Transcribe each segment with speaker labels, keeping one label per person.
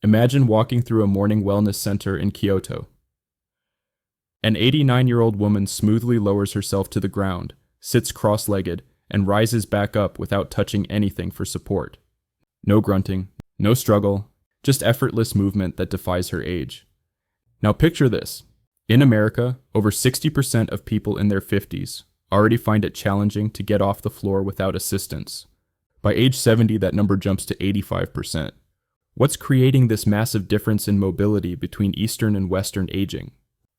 Speaker 1: Imagine walking through a morning wellness center in Kyoto. An 89-year-old woman smoothly lowers herself to the ground, sits cross-legged, and rises back up without touching anything for support. No grunting, no struggle, just effortless movement that defies her age. Now picture this. In America, over 60% of people in their 50s already find it challenging to get off the floor without assistance. By age 70, that number jumps to 85%. What's creating this massive difference in mobility between Eastern and Western aging?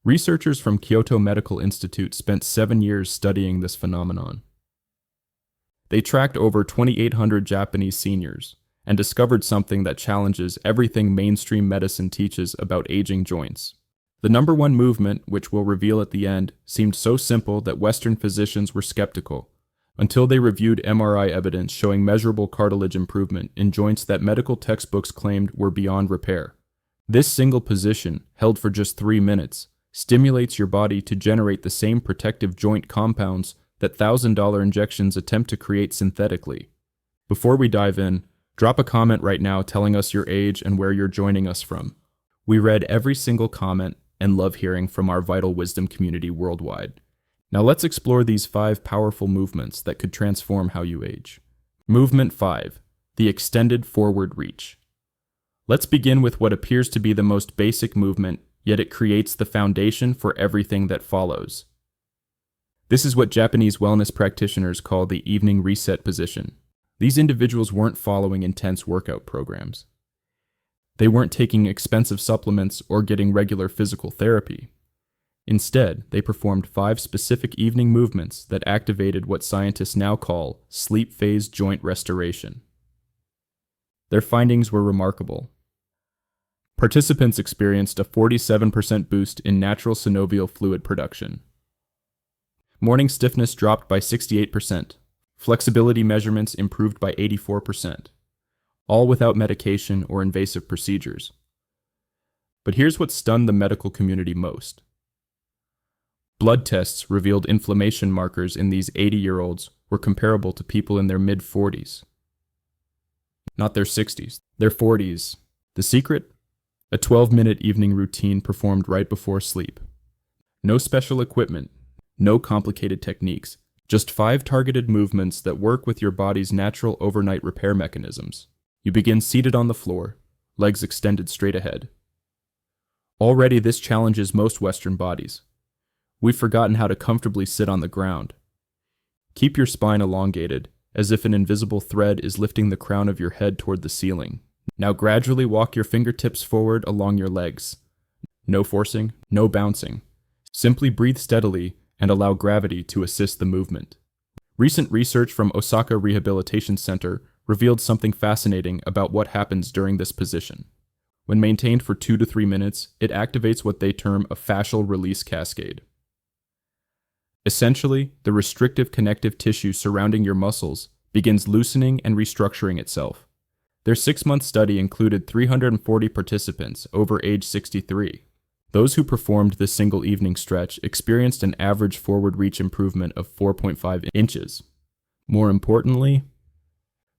Speaker 1: Researchers from Kyoto Medical Institute spent 7 years studying this phenomenon. They tracked over 2,800 Japanese seniors and discovered something that challenges everything mainstream medicine teaches about aging joints. The number one movement, which we'll reveal at the end, seemed so simple that Western physicians were skeptical, until they reviewed MRI evidence showing measurable cartilage improvement in joints that medical textbooks claimed were beyond repair. This single position, held for just 3 minutes, stimulates your body to generate the same protective joint compounds that $1,000 injections attempt to create synthetically. Before we dive in, drop a comment right now telling us your age and where you're joining us from. We read every single comment and love hearing from our Vital Wisdom community worldwide. Now let's explore these 5 powerful movements that could transform how you age. Movement 5, the extended forward reach. Let's begin with what appears to be the most basic movement, yet it creates the foundation for everything that follows. This is what Japanese wellness practitioners call the evening reset position. These individuals weren't following intense workout programs. They weren't taking expensive supplements or getting regular physical therapy. Instead, they performed 5 specific evening movements that activated what scientists now call sleep phase joint restoration. Their findings were remarkable. Participants experienced a 47% boost in natural synovial fluid production. Morning stiffness dropped by 68%. Flexibility measurements improved by 84%. All without medication or invasive procedures. But here's what stunned the medical community most. Blood tests revealed inflammation markers in these 80-year-olds were comparable to people in their mid-40s. Not their 60s, their 40s. The secret? A 12-minute evening routine performed right before sleep. No special equipment, no complicated techniques, just 5 targeted movements that work with your body's natural overnight repair mechanisms. You begin seated on the floor, legs extended straight ahead. Already this challenges most Western bodies. We've forgotten how to comfortably sit on the ground. Keep your spine elongated, as if an invisible thread is lifting the crown of your head toward the ceiling. Now gradually walk your fingertips forward along your legs. No forcing, no bouncing. Simply breathe steadily and allow gravity to assist the movement. Recent research from Osaka Rehabilitation Center revealed something fascinating about what happens during this position. When maintained for 2 to 3 minutes, it activates what they term a fascial release cascade. Essentially, the restrictive connective tissue surrounding your muscles begins loosening and restructuring itself. Their 6-month study included 340 participants over age 63. Those who performed this single evening stretch experienced an average forward reach improvement of 4.5 inches. More importantly,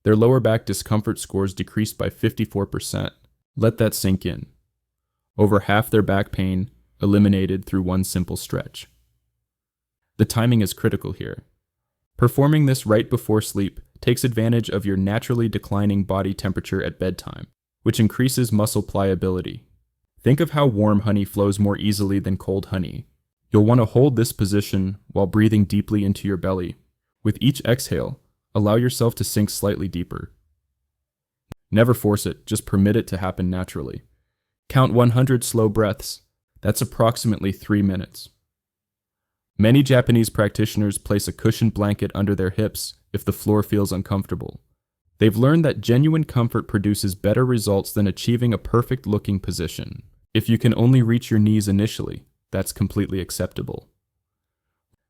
Speaker 1: their lower back discomfort scores decreased by 54%. Let that sink in. Over half their back pain eliminated through one simple stretch. The timing is critical here. Performing this right before sleep takes advantage of your naturally declining body temperature at bedtime, which increases muscle pliability. Think of how warm honey flows more easily than cold honey. You'll want to hold this position while breathing deeply into your belly. With each exhale, allow yourself to sink slightly deeper. Never force it, just permit it to happen naturally. Count 100 slow breaths. That's approximately 3 minutes. Many Japanese practitioners place a cushioned blanket under their hips if the floor feels uncomfortable. They've learned that genuine comfort produces better results than achieving a perfect-looking position. If you can only reach your knees initially, that's completely acceptable.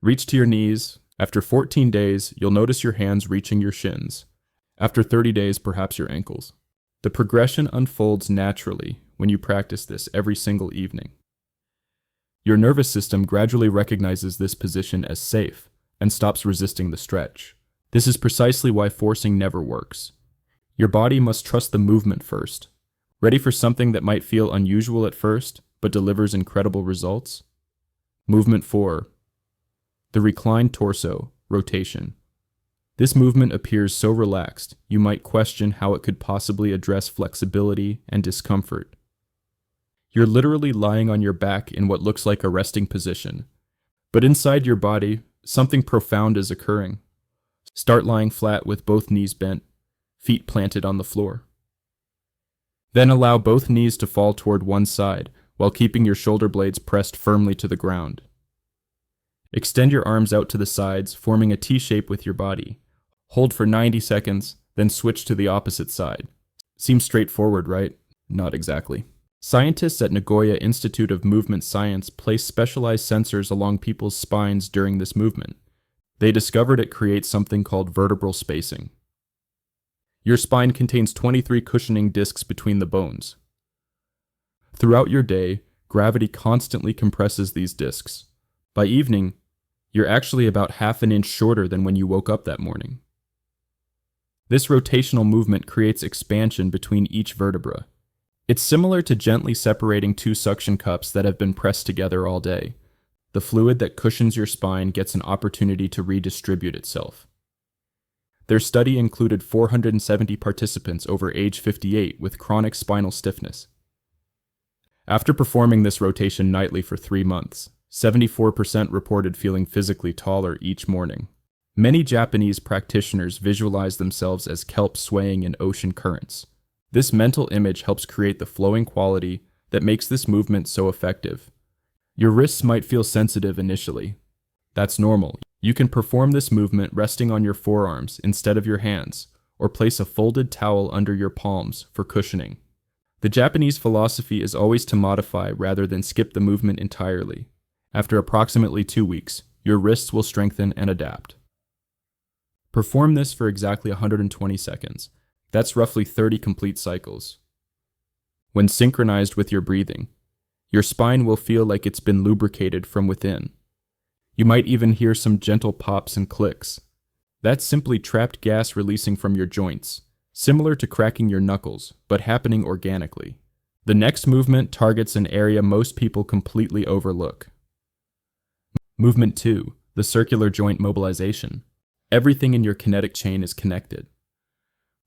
Speaker 1: Reach to your knees. After 14 days, you'll notice your hands reaching your shins. After 30 days, perhaps your ankles. The progression unfolds naturally when you practice this every single evening. Your nervous system gradually recognizes this position as safe and stops resisting the stretch. This is precisely why forcing never works. Your body must trust the movement first. Ready for something that might feel unusual at first, but delivers incredible results? Movement 4. The reclined torso, rotation. This movement appears so relaxed, you might question how it could possibly address flexibility and discomfort. You're literally lying on your back in what looks like a resting position. But inside your body, something profound is occurring. Start lying flat with both knees bent, feet planted on the floor. Then allow both knees to fall toward one side while keeping your shoulder blades pressed firmly to the ground. Extend your arms out to the sides, forming a T shape with your body. Hold for 90 seconds, then switch to the opposite side. Seems straightforward, right? Not exactly. Scientists at Nagoya Institute of Movement Science place specialized sensors along people's spines during this movement. They discovered it creates something called vertebral spacing. Your spine contains 23 cushioning discs between the bones. Throughout your day, gravity constantly compresses these discs. By evening, you're actually about half an inch shorter than when you woke up that morning. This rotational movement creates expansion between each vertebra. It's similar to gently separating two suction cups that have been pressed together all day. The fluid that cushions your spine gets an opportunity to redistribute itself. Their study included 470 participants over age 58 with chronic spinal stiffness. After performing this rotation nightly for 3 months, 74% reported feeling physically taller each morning. Many Japanese practitioners visualize themselves as kelp swaying in ocean currents. This mental image helps create the flowing quality that makes this movement so effective. Your wrists might feel sensitive initially. That's normal. You can perform this movement resting on your forearms instead of your hands, or place a folded towel under your palms for cushioning. The Japanese philosophy is always to modify rather than skip the movement entirely. After approximately 2 weeks, your wrists will strengthen and adapt. Perform this for exactly 120 seconds. That's roughly 30 complete cycles. When synchronized with your breathing, your spine will feel like it's been lubricated from within. You might even hear some gentle pops and clicks. That's simply trapped gas releasing from your joints, similar to cracking your knuckles, but happening organically. The next movement targets an area most people completely overlook. Movement 2, the circular joint mobilization. Everything in your kinetic chain is connected.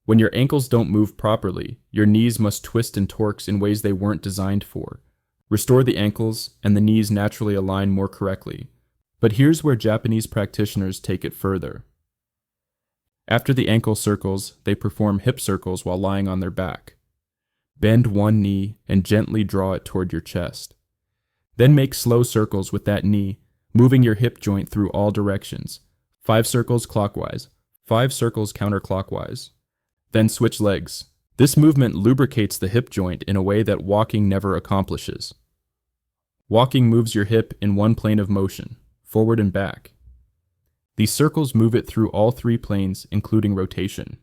Speaker 1: When your ankles don't move properly, your knees must twist and torque in ways they weren't designed for. Restore the ankles, and the knees naturally align more correctly. But here's where Japanese practitioners take it further. After the ankle circles, they perform hip circles while lying on their back. Bend one knee and gently draw it toward your chest. Then make slow circles with that knee, moving your hip joint through all directions. 5 circles clockwise, 5 circles counterclockwise. Then switch legs. This movement lubricates the hip joint in a way that walking never accomplishes. Walking moves your hip in one plane of motion, forward and back. These circles move it through all 3 planes, including rotation.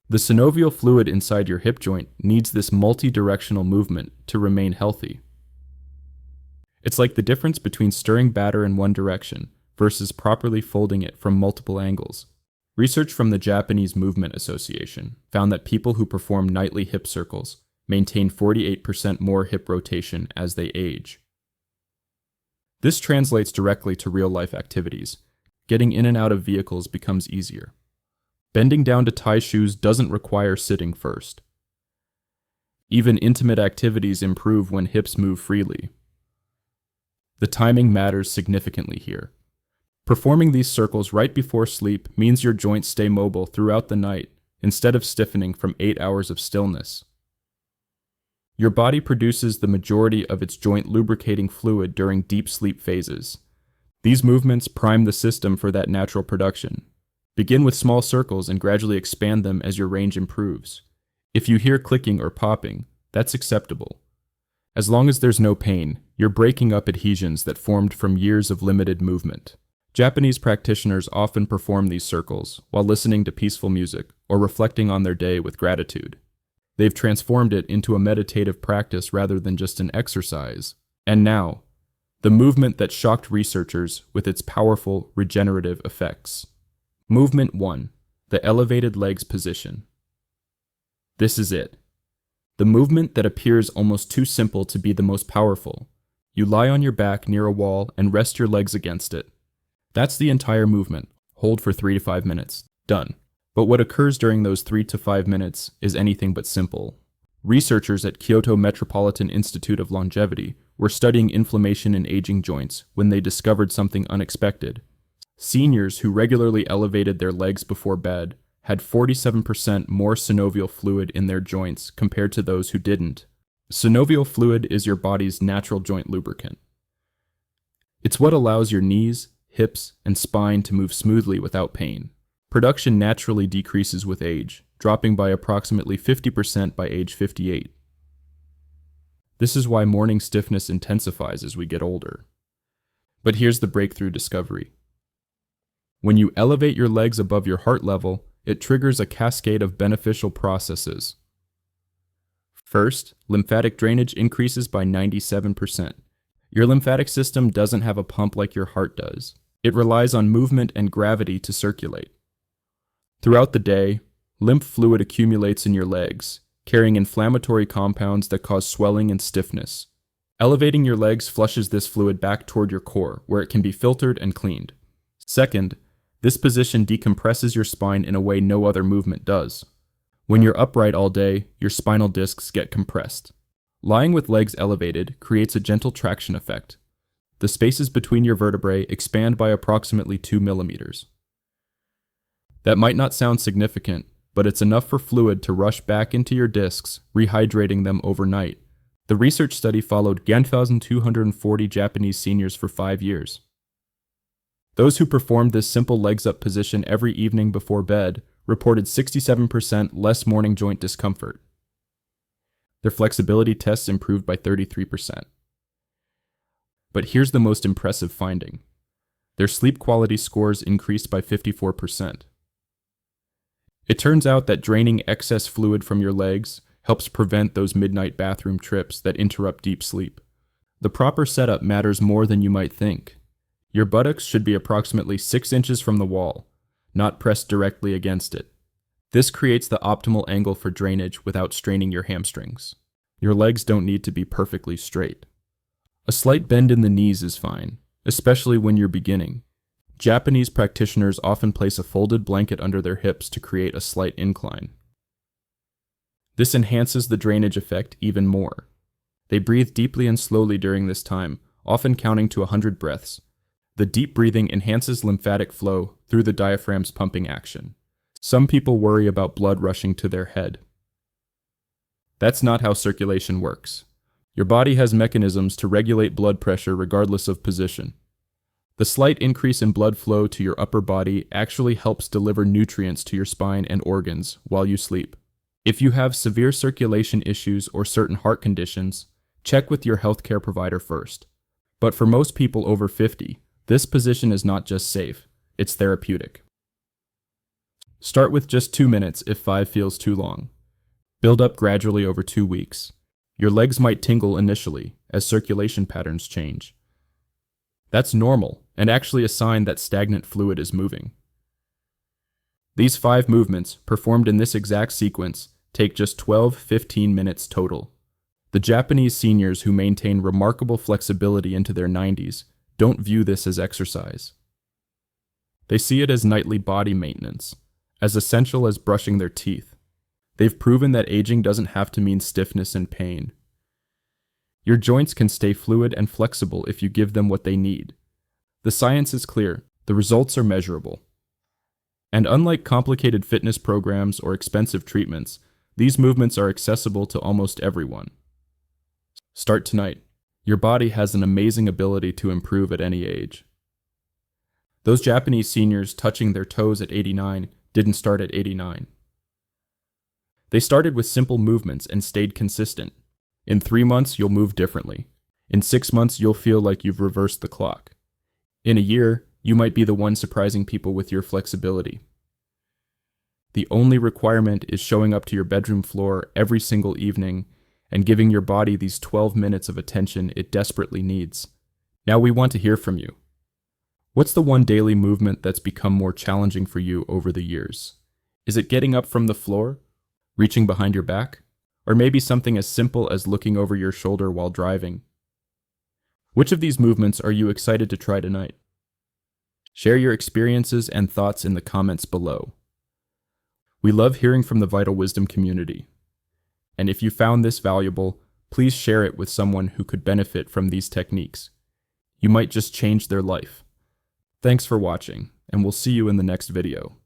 Speaker 1: The synovial fluid inside your hip joint needs this multi-directional movement to remain healthy. It's like the difference between stirring batter in one direction versus properly folding it from multiple angles. Research from the Japanese Movement Association found that people who perform nightly hip circles maintain 48% more hip rotation as they age. This translates directly to real-life activities. Getting in and out of vehicles becomes easier. Bending down to tie shoes doesn't require sitting first. Even intimate activities improve when hips move freely. The timing matters significantly here. Performing these circles right before sleep means your joints stay mobile throughout the night instead of stiffening from 8 hours of stillness. Your body produces the majority of its joint lubricating fluid during deep sleep phases. These movements prime the system for that natural production. Begin with small circles and gradually expand them as your range improves. If you hear clicking or popping, that's acceptable. As long as there's no pain, you're breaking up adhesions that formed from years of limited movement. Japanese practitioners often perform these circles while listening to peaceful music or reflecting on their day with gratitude. They've transformed it into a meditative practice rather than just an exercise. And now, the movement that shocked researchers with its powerful regenerative effects. Movement 1, the elevated legs position. This is it. The movement that appears almost too simple to be the most powerful. You lie on your back near a wall and rest your legs against it. That's the entire movement. Hold for 3 to 5 minutes. Done. But what occurs during those 3 to 5 minutes is anything but simple. Researchers at Kyoto Metropolitan Institute of Longevity were studying inflammation in aging joints when they discovered something unexpected. Seniors who regularly elevated their legs before bed had 47% more synovial fluid in their joints compared to those who didn't. Synovial fluid is your body's natural joint lubricant. It's what allows your knees, hips, and spine to move smoothly without pain. Production naturally decreases with age, dropping by approximately 50% by age 58. This is why morning stiffness intensifies as we get older. But here's the breakthrough discovery. When you elevate your legs above your heart level, it triggers a cascade of beneficial processes. First, lymphatic drainage increases by 97%. Your lymphatic system doesn't have a pump like your heart does. It relies on movement and gravity to circulate. Throughout the day, lymph fluid accumulates in your legs, carrying inflammatory compounds that cause swelling and stiffness. Elevating your legs flushes this fluid back toward your core, where it can be filtered and cleaned. Second, this position decompresses your spine in a way no other movement does. When you're upright all day, your spinal discs get compressed. Lying with legs elevated creates a gentle traction effect. The spaces between your vertebrae expand by approximately 2 millimeters. That might not sound significant, but it's enough for fluid to rush back into your discs, rehydrating them overnight. The research study followed 1,240 Japanese seniors for 5 years. Those who performed this simple legs-up position every evening before bed reported 67% less morning joint discomfort. Their flexibility tests improved by 33%. But here's the most impressive finding. Their sleep quality scores increased by 54%. It turns out that draining excess fluid from your legs helps prevent those midnight bathroom trips that interrupt deep sleep. The proper setup matters more than you might think. Your buttocks should be approximately 6 inches from the wall, not pressed directly against it. This creates the optimal angle for drainage without straining your hamstrings. Your legs don't need to be perfectly straight. A slight bend in the knees is fine, especially when you're beginning. Japanese practitioners often place a folded blanket under their hips to create a slight incline. This enhances the drainage effect even more. They breathe deeply and slowly during this time, often counting to 100 breaths. The deep breathing enhances lymphatic flow through the diaphragm's pumping action. Some people worry about blood rushing to their head. That's not how circulation works. Your body has mechanisms to regulate blood pressure regardless of position. The slight increase in blood flow to your upper body actually helps deliver nutrients to your spine and organs while you sleep. If you have severe circulation issues or certain heart conditions, check with your healthcare provider first. But for most people over 50, this position is not just safe, it's therapeutic. Start with just 2 minutes if 5 feels too long. Build up gradually over 2 weeks. Your legs might tingle initially as circulation patterns change. That's normal and actually a sign that stagnant fluid is moving. These 5 movements, performed in this exact sequence, take just 12-15 minutes total. The Japanese seniors who maintain remarkable flexibility into their 90s don't view this as exercise. They see it as nightly body maintenance, as essential as brushing their teeth. They've proven that aging doesn't have to mean stiffness and pain. Your joints can stay fluid and flexible if you give them what they need. The science is clear, the results are measurable. And unlike complicated fitness programs or expensive treatments, these movements are accessible to almost everyone. Start tonight. Your body has an amazing ability to improve at any age. Those Japanese seniors touching their toes at 89 didn't start at 89. They started with simple movements and stayed consistent. In 3 months, you'll move differently. In 6 months, you'll feel like you've reversed the clock. In a year, you might be the one surprising people with your flexibility. The only requirement is showing up to your bedroom floor every single evening and giving your body these 12 minutes of attention it desperately needs. Now we want to hear from you. What's the one daily movement that's become more challenging for you over the years? Is it getting up from the floor? Reaching behind your back? or maybe something as simple as looking over your shoulder while driving. Which of these movements are you excited to try tonight? Share your experiences and thoughts in the comments below. We love hearing from the Vital Wisdom community. And if you found this valuable, please share it with someone who could benefit from these techniques. You might just change their life. Thanks for watching, and we'll see you in the next video.